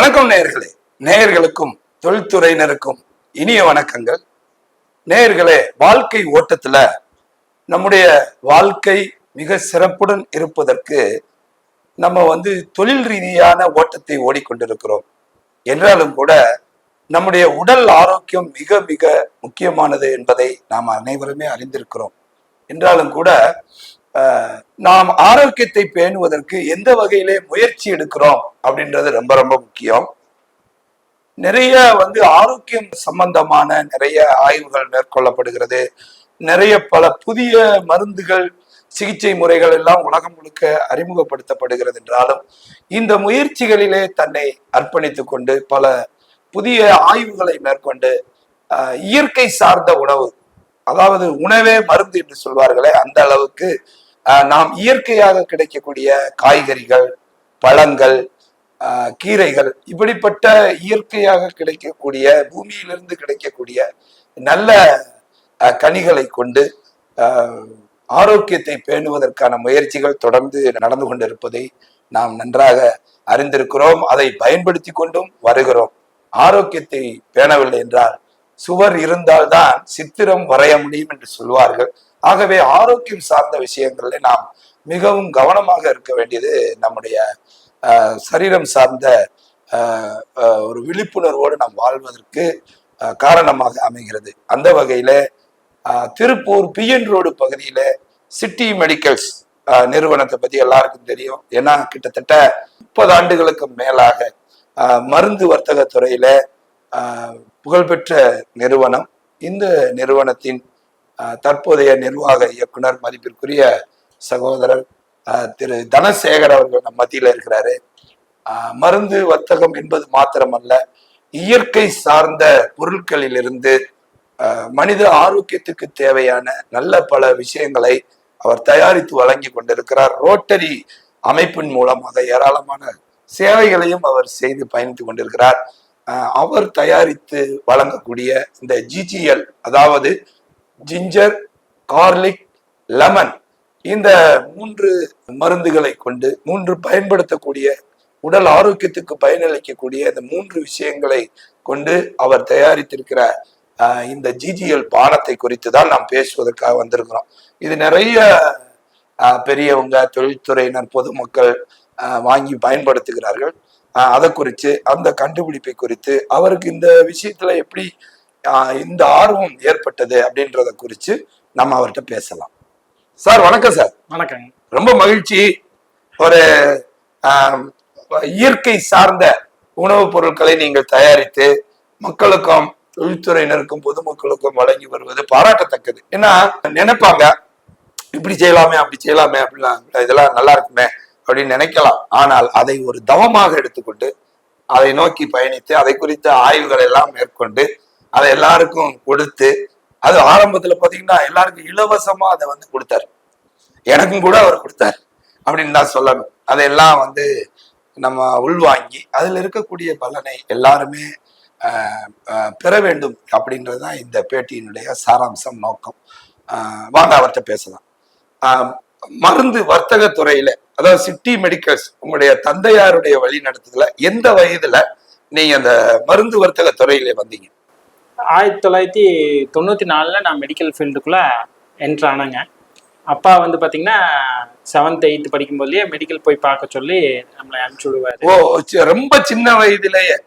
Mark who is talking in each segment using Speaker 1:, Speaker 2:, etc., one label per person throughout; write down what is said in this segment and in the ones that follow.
Speaker 1: வணக்கம் நேயர்களே. நேயர்களுக்கும் தொழில்துறையினருக்கும் இனிய வணக்கங்கள். நேயர்களே, வாழ்க்கை ஓட்டத்துல நம்முடைய வாழ்க்கை மிக சிறப்புடன் இருப்பதற்கு நம்ம தொழில் ரீதியான ஓட்டத்தை ஓடிக்கொண்டிருக்கிறோம் என்றாலும் கூட நம்முடைய உடல் ஆரோக்கியம் மிக மிக முக்கியமானது என்பதை நாம் அனைவருமே அறிந்திருக்கிறோம். என்றாலும் கூட நாம் ஆரோக்கியத்தை பேணுவதற்கு எந்த வகையிலே முயற்சி எடுக்கிறோம் அப்படின்றது ரொம்ப ரொம்ப முக்கியம். நிறைய ஆரோக்கியம் சம்பந்தமான நிறைய ஆய்வுகள் மேற்கொள்ளப்படுகிறது. நிறைய பல புதிய மருந்துகள், சிகிச்சை முறைகள் எல்லாம் உலகம் முழுக்க அறிமுகப்படுத்தப்படுகிறது. என்றாலும் இந்த முயற்சிகளிலே தன்னை அர்ப்பணித்துக் கொண்டு பல புதிய ஆய்வுகளை மேற்கொண்டு இயற்கை சார்ந்த உணவு, அதாவது உணவே மருந்து என்று சொல்வார்களே, அந்த அளவுக்கு நாம் இயற்கையாக கிடைக்கக்கூடிய காய்கறிகள், பழங்கள், கீரைகள், இப்படிப்பட்ட இயற்கையாக கிடைக்கக்கூடிய பூமியிலிருந்து கிடைக்கக்கூடிய நல்ல கனிகளை கொண்டு ஆரோக்கியத்தை பேணுவதற்கான முயற்சிகள் தொடர்ந்து நடந்து கொண்டிருப்பதை நாம் நன்றாக அறிந்திருக்கிறோம். அதை பயன்படுத்தி கொண்டும் வருகிறோம். ஆரோக்கியத்தை பேணவில்லை என்றால் சுவர் இருந்தால்தான் சித்திரம் வரைய முடியும் என்று சொல்வார்கள். ஆகவே ஆரோக்கியம் சார்ந்த விஷயங்கள்ல நாம் மிகவும் கவனமாக இருக்க வேண்டியது நம்முடைய சரீரம் சார்ந்த ஒரு விழிப்புணர்வோடு நாம் வாழ்வதற்கு காரணமாக அமைகிறது. அந்த வகையில திருப்பூர் பிஎன் ரோடு பகுதியில சிட்டி மெடிக்கல்ஸ் நிறுவனத்தை பத்தி எல்லாருக்கும் தெரியும். ஏன்னா கிட்டத்தட்ட 30 ஆண்டுகளுக்கு மேலாக மருந்து வர்த்தக துறையில புகழ்பெற்ற நிறுவனம். இந்த நிறுவனத்தின் தற்போதைய நிர்வாக இயக்குனர் மதிப்பிற்குரிய சகோதரர் திரு தனசேகர் அவர்கள் நம் மத்தியில இருக்கிறாரு. மருந்து வர்த்தகம் என்பது மாத்திரமல்ல, இயற்கை சார்ந்த பொருட்களிலிருந்து மனித ஆரோக்கியத்துக்கு தேவையான நல்ல பல விஷயங்களை அவர் தயாரித்து வழங்கி கொண்டிருக்கிறார். ரோட்டரி அமைப்பின் மூலமாக ஏராளமான சேவைகளையும் அவர் செய்து பயணித்து கொண்டிருக்கிறார். அவர் தயாரித்து வழங்கக்கூடிய இந்த GGL, அதாவது ஜிஞ்சர், கார்லிக், லெமன், இந்த 3 மருந்துகளை கொண்டு 3 பயன்படுத்தக்கூடிய உடல் ஆரோக்கியத்துக்கு பயனளிக்கக்கூடிய இந்த 3 விஷயங்களை கொண்டு அவர் தயாரித்திருக்கிற இந்த GGL பானத்தை குறித்து தான் நாம் பேசுவதற்காக வந்திருக்கிறோம். இது நிறைய பெரியவங்க, தொழில்துறையினர், பொதுமக்கள் வாங்கி பயன்படுத்துகிறார்கள். அதை குறித்து, அந்த கண்டுபிடிப்பை குறித்து, அவருக்கு இந்த விஷயத்துல எப்படி இந்த ஆர்வம் ஏற்பட்டது அப்படின்றத குறித்து நம்ம அவர்கிட்ட பேசலாம். சார் வணக்கம். சார்
Speaker 2: வணக்கம்.
Speaker 1: ரொம்ப மகிழ்ச்சி. ஒரு இயற்கை சார்ந்த உணவுப் பொருட்களை நீங்கள் தயாரித்து மக்களுக்கும் தொழில்துறையினருக்கும் பொதுமக்களுக்கும் வழங்கி வருவது பாராட்டத்தக்கது. ஏன்னா நினைப்பாங்க, இப்படி செய்யலாமே, அப்படி செய்யலாமே, அப்படிலாம் இதெல்லாம் நல்லா இருக்குமே அப்படின்னு நினைக்கலாம். ஆனால் அதை ஒரு தவமாக எடுத்துக்கொண்டு அதை நோக்கி பயணித்து அதை குறித்த ஆய்வுகள் எல்லாம் மேற்கொண்டு அதை எல்லாருக்கும் கொடுத்து, அது ஆரம்பத்துல பாத்தீங்கன்னா எல்லாருக்கும் இலவசமா அதை கொடுத்தாரு. எனக்கும் கூட அவர் கொடுத்தாரு அப்படின்னு தான் சொல்லணும். அதையெல்லாம் நம்ம உள்வாங்கி அதுல இருக்கக்கூடிய பலனை எல்லாருமே பெற வேண்டும் அப்படின்றதுதான் இந்த பேட்டியினுடைய சாராம்சம், நோக்கம். வாங்க அவர்கிட்ட பேசலாம். மருந்து வர்த்தக துறையில, அதாவது சிட்டி மெடிக்கல்ஸ், உங்களுடைய தந்தையாருடைய வழி நடத்துதல எந்த வயதுல நீங்க அந்த மருந்து வர்த்தக துறையில வந்தீங்க?
Speaker 2: 1994 நான் மெடிக்கல் ஃபீல்டுக்குள்ள என்ட்ரு ஆனேங்க. அப்பா பாத்தீங்கன்னா 7th 8th படிக்கும் போதுலயே மெடிக்கல் போய் பார்க்க சொல்லி நம்மளை அனுப்பிச்சு விடுவாரு.
Speaker 1: ஓ, ரொம்ப சின்ன வயதுலயே?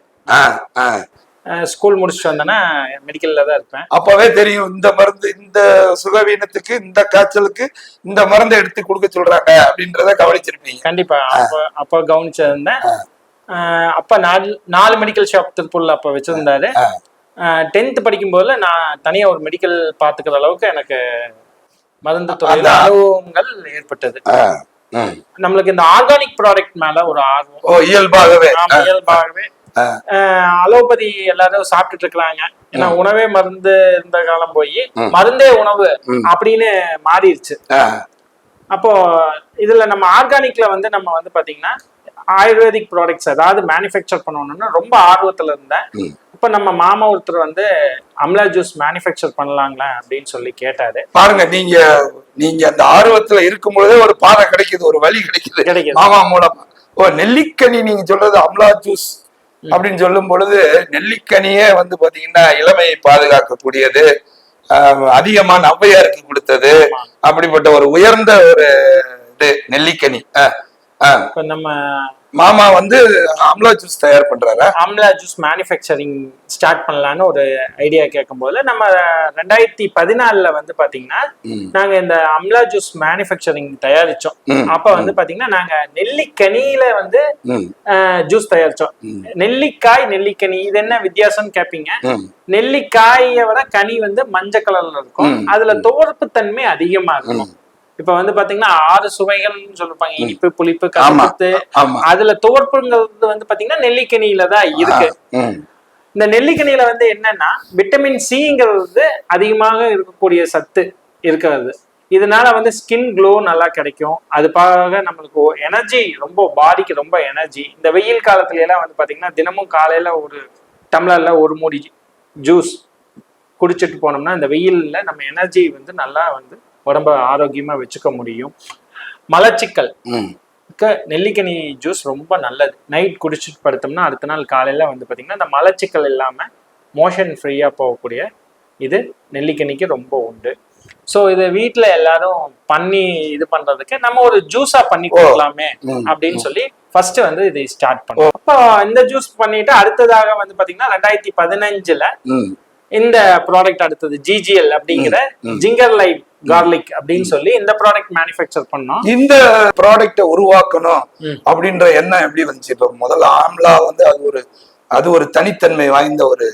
Speaker 2: ஸ்கூல் முடிச்சுட்டு வந்தேன்னா மெடிக்கல்ல தான் இருப்பேன்.
Speaker 1: அப்பவே தெரியும் இந்த மருந்து, இந்த சுகவீனத்துக்கு, இந்த காய்ச்சலுக்கு இந்த மருந்தை எடுத்து கொடுக்க சொல்றாங்க அப்படின்றத கவனிச்சிருப்பீங்க.
Speaker 2: கண்டிப்பா. அப்ப கவனிச்சிருந்தேன். அப்பா 4 மெடிக்கல் ஷாப் திருப்பூர்ல அப்ப வச்சிருந்தாரு. 10th படிக்கும் போதுல நான் தனியா ஒரு மெடிக்கல் பாத்துக்கிற அளவுக்கு எனக்கு மருந்து துறையில அனுபவங்கள் ஏற்பட்டது. நம்மளுக்கு இந்த ஆர்கானிக் ப்ராடக்ட் மேல ஒரு ஆர்வம்
Speaker 1: இயல்பாகவே.
Speaker 2: அலோபதி எல்லாரும் சாப்பிட்டுட்டு இருக்கிறாங்க. ஏன்னா உணவே மருந்து இருந்த காலம் போய் மருந்தே உணவு அப்படின்னு மாறிடுச்சு. அப்போ இதுல நம்ம ஆர்கானிக்ல நம்ம பாத்தீங்கன்னா ஆயுர்வேதிக் ப்ராடக்ட்ஸ் ஏதாவது மேனுஃபேக்சர் பண்ணணும்னு ரொம்ப ஆர்வத்துல இருந்தேன். இப்ப நம்ம மாமா ஒருத்தர் அம்லா ஜூஸ் மேனுஃபேக்சர் பண்ணலாங்களா அப்படின்னு சொல்லி கேட்டாரு.
Speaker 1: பாருங்க, நீங்க அந்த ஆர்வத்துல இருக்கும் பொழுதே ஒரு பாதை கிடைக்குது, ஒரு வழி கிடைக்குது மாமா மூலமா. நெல்லிக்கனி நீங்க சொல்றது அம்லா ஜூஸ் அப்படின்னு சொல்லும் பொழுது நெல்லிக்கனியே வந்து பாத்தீங்கன்னா இளமையை பாதுகாக்கக்கூடியது, அதிகமான ஔவையாருக்கு கொடுத்தது, அப்படிப்பட்ட ஒரு உயர்ந்த ஒரு இது நெல்லிக்கனி.
Speaker 2: இப்ப நம்ம
Speaker 1: மாமா வந்து அம்லா ஜூஸ் தயார் பண்றாரு.
Speaker 2: அம்லா ஜூஸ் மேனுஃபேக்சரிங் ஸ்டார்ட் பண்ணலான்னு ஒரு ஐடியா கேட்கும் போது நம்ம 2014 வந்து பாத்தீங்கன்னா நாங்க இந்த அம்லா ஜூஸ் மேனுஃபேக்சரிங் தயாரிச்சோம். அப்ப வந்து பாத்தீங்கன்னா நாங்க நெல்லிக்கனியில வந்து ஜூஸ் தயாரிச்சோம். நெல்லிக்காய் நெல்லிக்கனி இது என்ன வித்தியாசம்னு கேப்பீங்க. நெல்லிக்காயை விட கனி வந்து மஞ்சள் கலர்ல இருக்கும், அதுல துவர்ப்பு தன்மை அதிகமா இருக்கும். இப்ப வந்து பாத்தீங்கன்னா 6 சுவைகள்னு சொல்லிருப்பாங்க, இனிப்பு, புளிப்பு, கசப்பு. அதுல துவர்ப்புங்கிறது வந்து பாத்தீங்கன்னா நெல்லிக்கனியில தான் இருக்கு. இந்த நெல்லிக்கனியில வந்து என்னன்னா விட்டமின் சிங்கிறது அதிகமாக இருக்கக்கூடிய சத்து இருக்கிறது. இதனால வந்து ஸ்கின் க்ளோ நல்லா கிடைக்கும். அதுக்காக நம்மளுக்கு எனர்ஜி, ரொம்ப பாடிக்கு ரொம்ப எனர்ஜி. இந்த வெயில் காலத்துல எல்லாம் வந்து பாத்தீங்கன்னா தினமும் காலையில ஒரு டம்ளர்ல ஒரு மூடி ஜூஸ் குடிச்சிட்டு போனோம்னா இந்த வெயில்ல நம்ம எனர்ஜி வந்து நல்லா வந்து உடம்ப ஆரோக்கியமா வச்சுக்க முடியும். மலச்சிக்கல் நெல்லிக்கனி ஜூஸ் ரொம்ப நல்லது. நைட் குடிச்சிட்டு படுத்தோம்னா அடுத்த நாள் காலையில வந்து பாத்தீங்கன்னா இந்த மலச்சிக்கல் இல்லாம மோஷன் ஃப்ரீயா போகக்கூடிய இது நெல்லிக்கனிக்கு ரொம்ப உண்டு. சோ இது வீட்டுல எல்லாரும் பண்ணி இது பண்றதுக்கு நம்ம ஒரு ஜூஸா பண்ணி கொடுக்கலாமே அப்படின்னு சொல்லி ஃபர்ஸ்ட் வந்து இதை ஸ்டார்ட் பண்ணோம். அப்போ இந்த ஜூஸ் பண்ணிட்டு அடுத்ததாக வந்து பாத்தீங்கன்னா 2015 இந்த ப்ராடக்ட் அடுத்தது GGL அப்படிங்கிற ஜிங்கர் லைட் கார்லிக் அப்படின்னு சொல்லி இந்த ப்ராடக்ட் மேனுஃபேக்சர் பண்ணோம்.
Speaker 1: இந்த ப்ராடக்ட உருவாக்கணும் அப்படின்ற எண்ணம் எப்படி வந்துச்சு? இப்ப முதல்ல ஆம்லா வந்து அது ஒரு தனித்தன்மை வாய்ந்த ஒரு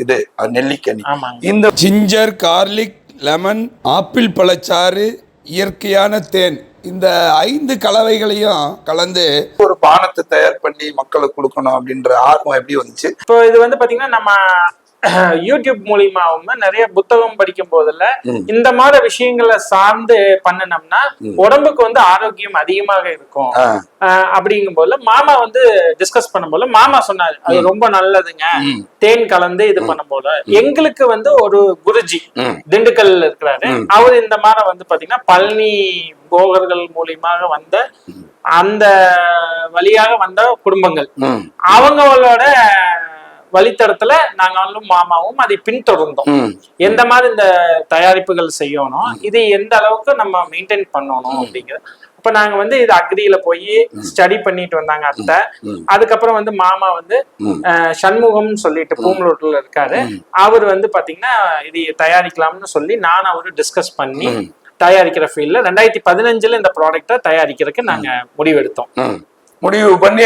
Speaker 1: இது நெல்லிக்கனி. இந்த ஜிஞ்சர், கார்லிக், லெமன், ஆப்பிள் பழச்சாறு, இயற்கையான தேன், இந்த 5 கலவைகளையும் கலந்து ஒரு பானத்தை தயார் பண்ணி மக்களுக்கு கொடுக்கணும் அப்படின்ற ஆர்வம் எப்படி வந்துச்சு?
Speaker 2: இப்போ இது வந்து பாத்தீங்கன்னா நம்ம யூடியூப் மூலியமாவும் நிறைய புத்தகம் படிக்கும் போதுல இந்த மாதிரி விஷயங்களை சார்ந்து பண்ணனோம்னா உடம்புக்கு வந்து ஆரோக்கியம் அதிகமாக இருக்கும். அப்படிங்கும் போதுல மாமா வந்து டிஸ்கஸ் பண்ணும் போது மாமா சொன்னாரு அது ரொம்ப நல்லதுங்க, தேன் கலந்து இது பண்ணும் போது. எங்களுக்கு வந்து ஒரு குருஜி திண்டுக்கல்ல இருக்கிறாரு, அவர் இந்த மாதிரி வந்து பாத்தீங்கன்னா பழனி போகர்கள் மூலியமாக வந்த அந்த வழியாக வந்த குடும்பங்கள், அவங்களோட வழித்தடத்துல நாங்களும் மாமாவும் அதை பின்தொடர்ந்தோம். எந்த மாதிரி இந்த தயாரிப்புகள் செய்யணும், இது எந்த அளவுக்கு நம்ம மெயின்டைன் பண்ணணும் அப்படிங்கிறது. அப்ப நாங்க வந்து இது அக்ரியில போய் ஸ்டடி பண்ணிட்டு வந்தாங்க அத்தை. அதுக்கப்புறம் வந்து மாமா வந்து சண்முகம்னு சொல்லிட்டு பூமலூர்ல இருக்காரு, அவர் வந்து பாத்தீங்கன்னா இது தயாரிக்கலாம்னு சொல்லி நானும் அவரு டிஸ்கஸ் பண்ணி தயாரிக்கிற ஃபீல்ட்ல 2015 இந்த ப்ராடக்டை தயாரிக்கிறதுக்கு நாங்க முடிவு பண்ணி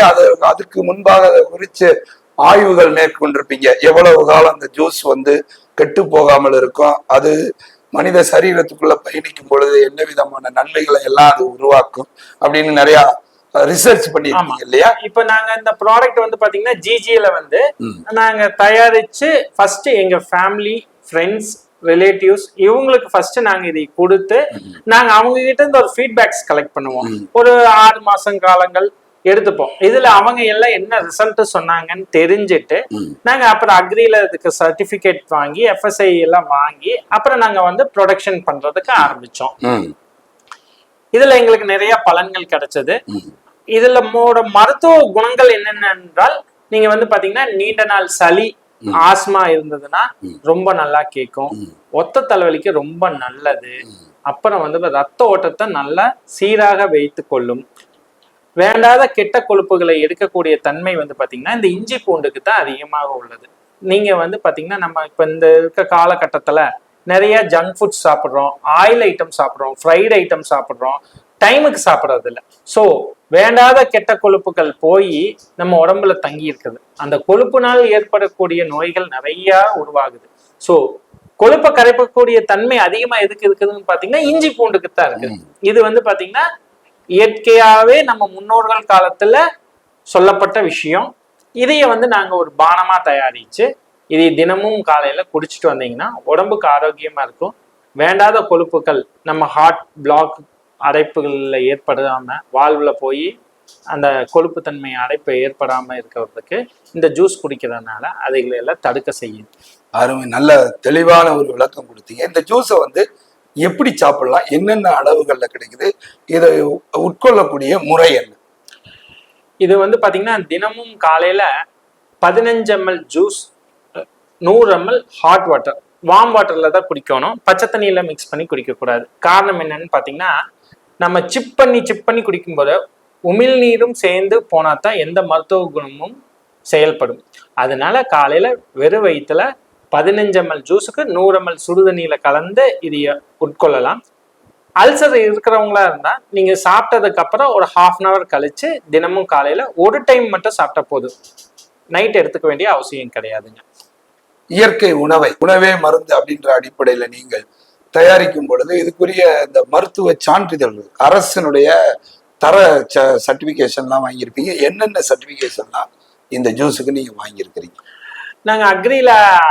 Speaker 1: அதுக்கு முன்பாக குறிச்சு ஆய்வுகள் மேற்கொண்டிருப்பீங்க. எவ்வளவு காலம் அந்த ஜூஸ் வந்து கெட்டு போகாமல் இருக்கும், அது மனித சரீரத்துக்குள்ள பயணிக்கும் பொழுது என்ன விதமான நன்மைகளை எல்லாம் அது உருவாக்கும் அப்படின்னு நிறைய ரிசர்ச் பண்ணிருக்கீங்க இல்லையா?
Speaker 2: இப்ப நாங்க இந்த ப்ராடக்ட் வந்து பாத்தீங்கன்னா GGL வந்து நாங்க தயாரிச்சு ஃபர்ஸ்ட் எங்க ஃபேமிலி, ஃப்ரெண்ட்ஸ், ரிலேட்டிவ்ஸ் இவங்களுக்கு ஃபர்ஸ்ட் நாங்க இதை கொடுத்து நாங்க அவங்க கிட்ட இருந்து ஒரு ஃபீட்பேக்ஸ் கலெக்ட் பண்ணுவோம். ஒரு 6 மாசம் காலங்கள் எடுத்துப்போம். இதுல அவங்க எல்லாம் என்ன ரிசல்ட் சொன்னாங்கன்னு தெரிஞ்சுட்டு நாங்க அப்புறம் அக்ரியில இதுக்கு சர்டிபிகேட் வாங்கி FSI எல்லாம் வாங்கி அப்புறம் நாங்க வந்து ப்ரொடக்ஷன் பண்றதுக்கு ஆரம்பிச்சோம். இதுல எங்களுக்கு நிறைய பலன்கள் கிடைச்சது. இதுல மருத்துவ குணங்கள் என்னென்ன என்றால் நீங்க வந்து பாத்தீங்கன்னா நீண்ட நாள் சளி, ஆஸ்மா இருந்ததுன்னா ரொம்ப நல்லா கேட்கும், ஒத்த தலைவலிக்கு ரொம்ப நல்லது, அப்புறம் வந்து ரத்த ஓட்டத்தை நல்லா சீராக வைத்து கொள்ளும், வேண்டாத கெட்ட கொழுப்புகளை எடுக்கக்கூடிய தன்மை வந்து பாத்தீங்கன்னா இந்த இஞ்சி பூண்டுக்கு தான் அதிகமாக உள்ளது. நீங்க வந்து பாத்தீங்கன்னா நம்ம இப்ப இந்த இருக்க காலகட்டத்துல நிறைய ஜங்க் ஃபுட் சாப்பிட்றோம், ஆயில் ஐட்டம் சாப்பிட்றோம், ஃப்ரைட் ஐட்டம் சாப்பிட்றோம், டைமுக்கு சாப்பிட்றது இல்லை. ஸோ வேண்டாத கெட்ட கொழுப்புகள் போய் நம்ம உடம்புல தங்கி இருக்குது. அந்த கொழுப்புனால் ஏற்படக்கூடிய நோய்கள் நிறைய உருவாகுது. ஸோ கொழுப்பை கரைப்பக்கூடிய தன்மை அதிகமா எதுக்கு இருக்குதுன்னு பாத்தீங்கன்னா இஞ்சி பூண்டுக்கு தான் இருக்குது. இது வந்து பாத்தீங்கன்னா இயற்கையாவே நம்ம முன்னோர்கள் காலத்துல சொல்லப்பட்ட விஷயம். இதைய வந்து நாங்க ஒரு பானமா தயாரிச்சு இதை தினமும் காலையில குடிச்சிட்டு வந்தீங்கன்னா உடம்புக்கு ஆரோக்கியமா இருக்கும். வேண்டாத கொழுப்புகள் நம்ம ஹார்ட் பிளாக் அடைப்புகள்ல ஏற்படாம வாழ்வுல போய் அந்த கொழுப்பு தன்மை அடைப்பை ஏற்படாம இருக்கிறதுக்கு இந்த ஜூஸ் குடிக்கிறதுனால அதைகளை எல்லாம் தடுக்க செய்யுது.
Speaker 1: அருமை, நல்ல தெளிவான ஒரு விளக்கம் கொடுத்தீங்க. இந்த ஜூஸை வந்து எப்படி சாப்பிடலாம், என்னென்ன அளவுகள்ல கிடைக்குது, இதை உட்கொள்ளக்கூடிய முறை என்ன?
Speaker 2: இது வந்து பாத்தீங்கன்னா தினமும் காலையில 15 ml juice 100 ml hot water, warm வாட்டர்ல தான் குடிக்கணும். பச்சை தண்ணியில மிக்ஸ் பண்ணி குடிக்கக்கூடாது. காரணம் என்னன்னு பார்த்தீங்கன்னா, நம்ம சிப் பண்ணி குடிக்கும்போது உமிழ்நீரும் சேர்ந்து போனா தான் எந்த மருத்துவ குணமும் செயல்படும். அதனால காலையில வெறும் வயிற்றுல 15 ml ஜூஸுக்கு 100 ml சுடுதண்ணியில கலந்து இது உட்கொள்ளலாம். அல்சர் இருக்கிறவங்களா இருந்தா நீங்க சாப்பிட்டதுக்கு அப்புறம் ஒரு 1/2 hour கழிச்சு தினமும் காலையில ஒரு டைம் மட்டும் சாப்பிட்டா போதும். நைட் எடுத்துக்க வேண்டிய அவசியம் கிடையாதுங்க.
Speaker 1: இயற்கை உணவே மருந்து அப்படின்ற அடிப்படையில நீங்கள் தயாரிக்கும் பொழுது இதுக்குரிய இந்த மருத்துவ சான்றிதழ்கள் அரசனுடைய தர சர்டிபிகேஷன்லாம் வாங்கியிருப்பீங்க. என்னென்ன சர்டிபிகேஷன்லாம் இந்த ஜூஸுக்கு நீங்க வாங்கியிருக்கிறீங்க?
Speaker 2: நாங்கள்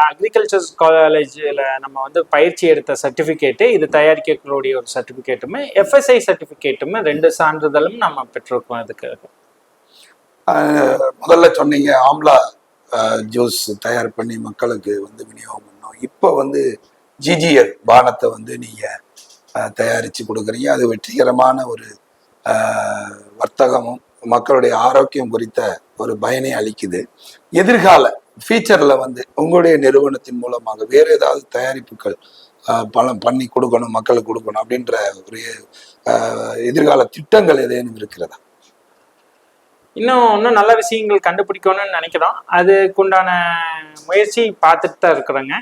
Speaker 2: அக்ரிகல்ச்சர் காலேஜில் நம்ம வந்து பயிற்சி எடுத்த சர்டிஃபிகேட்டு, இது தயாரிக்கக்கூடிய ஒரு சர்டிஃபிகேட்டுமே, எஃப்எஸ்ஐ சர்டிஃபிகேட்டுமே 2 சான்றிதழும் நம்ம பெற்றிருக்கோம். அதுக்கு
Speaker 1: முதல்ல சொன்னீங்க ஆம்லா ஜூஸ் தயார் பண்ணி மக்களுக்கு வந்து விநியோகம் பண்ணோம். இப்போ வந்து ஜிஜிஎல் பானத்தை வந்து நீங்க தயாரித்து கொடுக்குறீங்க. அது வெற்றிகரமான ஒரு வர்த்தகமும் மக்களுடைய ஆரோக்கியம் குறித்த ஒரு பயனை அளிக்குது. எதிர்கால ஃபியூச்சர்ல வந்து உங்களுடைய நிறுவனத்தின் மூலமாக வேற ஏதாவது தயாரிப்புகள் பண்ணி கொடுக்கணும், மக்களுக்கு கொடுக்கணும் அப்படின்ற ஒரு எதிர்கால திட்டங்கள் ஏதேனும் இருக்கிறதா?
Speaker 2: இன்னும் நல்ல விஷயங்கள் கண்டுபிடிக்கணும்னு நினைக்கிறோம். அதுக்குண்டான முயற்சி பார்த்துட்டு தான் இருக்கிறோங்க.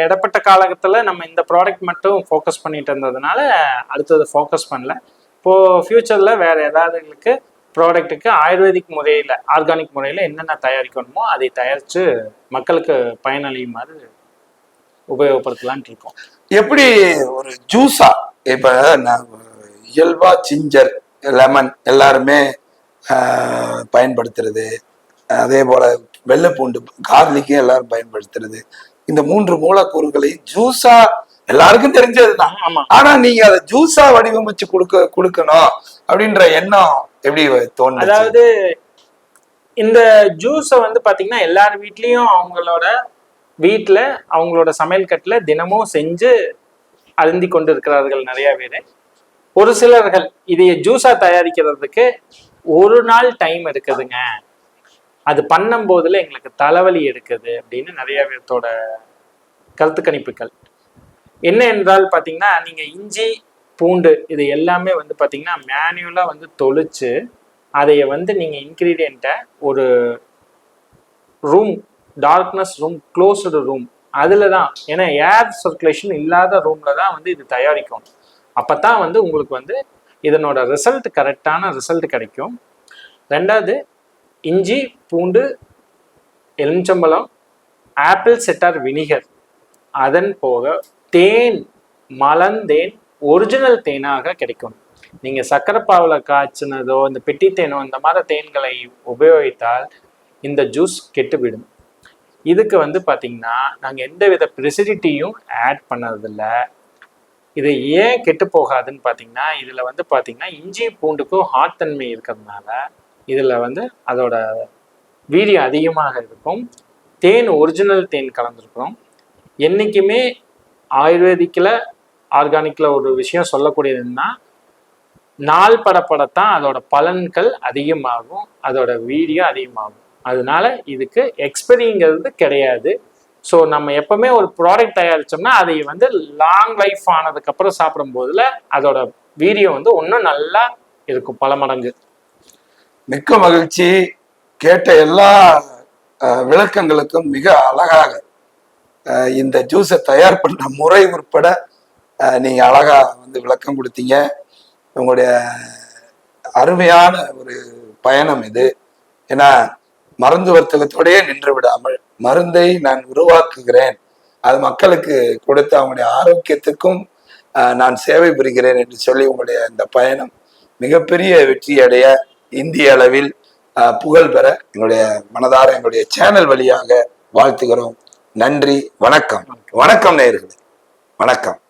Speaker 2: இடப்பட்ட காலகட்டத்தில் நம்ம இந்த ப்ராடக்ட் மட்டும் ஃபோக்கஸ் பண்ணிட்டு இருந்ததுனால அடுத்தது ஃபோக்கஸ் பண்ணல. இப்போது ஃப்யூச்சரில் வேறு ஏதாவது ப்ராடக்ட்டுக்கு ஆயுர்வேதிக் முறையில், ஆர்கானிக் முறையில் என்னென்ன தயாரிக்கணுமோ அதை தயாரித்து மக்களுக்கு பயனளியுமாறு உபயோகப்படுத்தலான் இருக்கோம்.
Speaker 1: எப்படி ஒரு ஜூஸா இப்போ இயல்பா ஜிஞ்சர், லெமன் எல்லாருமே பயன்படுத்துறது, அதே போல வெள்ளைப்பூண்டு, கார்லிக்கும் எல்லாரும் பயன்படுத்துறது, இந்த 3 மூலக்கூறுகளையும் ஜூஸா எல்லாருக்கும் தெரிஞ்சதுதான். ஆனா நீங்க அதை ஜூஸா வடிவமைச்சு கொடுக்கணும் அப்படின்ற எண்ணம் எப்படி தோணுது?
Speaker 2: அதாவது இந்த ஜூஸை வந்து பாத்தீங்கன்னா எல்லார் வீட்லயும் அவங்களோட சமையல் கட்டுல தினமும் செஞ்சு அருந்தி கொண்டு இருக்கிறார்கள் நிறைய பேரு. ஒரு சிலர்கள் இதைய ஜூஸா தயாரிக்கிறதுக்கு ஒரு நாள் டைம் எடுக்குதுங்க, அது பண்ணும் போதுல எங்களுக்கு தலைவலி எடுக்குது அப்படின்னு நிறைய பேர்த்தோட கருத்து கணிப்புகள். என்ன என்றால் பாத்தீங்கன்னா, நீங்க இஞ்சி பூண்டு இது எல்லாமே வந்து பாத்தீங்கன்னா மேனுவலா வந்து தொளிச்சு அதைய வந்து நீங்க இன்கிரீடியண்ட்டை ஒரு room, darkness room, closed room, அதுல தான், ஏன்னா ஏர் சர்க்குலேஷன் இல்லாத ரூம்ல தான் வந்து இது தயாரிக்கும். அப்பதான் வந்து உங்களுக்கு வந்து இதனோட ரிசல்ட் கரெக்டான ரிசல்ட் கிடைக்கும். 2வது இஞ்சி பூண்டு, எலுமிச்சம்பழம், ஆப்பிள் செட்டார் வினிகர், அதன் போக தேன், மலந்தேன் ஒரிஜினல் தேனாக கிடைக்கும். நீங்க சக்கரை பாவில் காய்ச்சினதோ இந்த பெட்டி தேனோ இந்த மாதிரி தேன்களை உபயோகித்தால் இந்த ஜூஸ் கெட்டுவிடும். இதுக்கு வந்து பாத்தீங்கன்னா நாங்க எந்தவித ப்ரிசிடிட்டியும் ஆட் பண்ணதில்ல. இது ஏன் கெட்டு போகாதுன்னு பார்த்தீங்கன்னா, இதில் வந்து பார்த்தீங்கன்னா இஞ்சி பூண்டுக்கும் ஹாட் தன்மை இருக்கிறதுனால இதில் வந்து அதோட வீரியம் அதிகமாக இருக்கும். தேன் ஒரிஜினல் தேன் கலந்துருக்கிறோம். என்றைக்குமே ஆயுர்வேதிக்கில், ஆர்கானிக்கில் ஒரு விஷயம் சொல்லக்கூடியதுன்னா, நாள் படப்படத்தான் அதோட பலன்கள் அதிகமாகும், அதோட வீரியம் அதிகமாகும். அதனால இதுக்கு எக்ஸ்பெரிங்கிறது கிடையாது. ஸோ நம்ம எப்பவுமே ஒரு ப்ராடக்ட் தயாரிச்சோம்னா அதை வந்து லாங் லைஃப் ஆனதுக்கு அப்புறம் சாப்பிடும் போதுல அதோட வீரியம் வந்து இன்னும் நல்லா இருக்கும், பல மடங்கு.
Speaker 1: மிக்க மகிழ்ச்சி. கேட்ட எல்லா விளக்கங்களுக்கும் மிக அழகாக இந்த ஜூஸை தயார் பண்ற முறை உட்பட நீங்க அழகா வந்து விளக்கம் கொடுத்தீங்க. உங்களுடைய அருமையான ஒரு பயணம் இது. ஏன்னா மருந்து வர்த்தகத்தோடயே நின்று விடாமல் மருந்தை நான் உருவாக்குகிறேன், அது மக்களுக்கு கொடுத்து அவங்களுடைய ஆரோக்கியத்துக்கும் நான் சேவை புரிகிறேன் என்று சொல்லி உங்களுடைய இந்த பயணம் மிகப்பெரிய வெற்றி அடைய, இந்திய அளவில் புகழ் பெற எங்களுடைய மனதார எங்களுடைய சேனல் வழியாக வாழ்த்துகிறோம். நன்றி, வணக்கம். வணக்கம் நேயர்களே, வணக்கம்.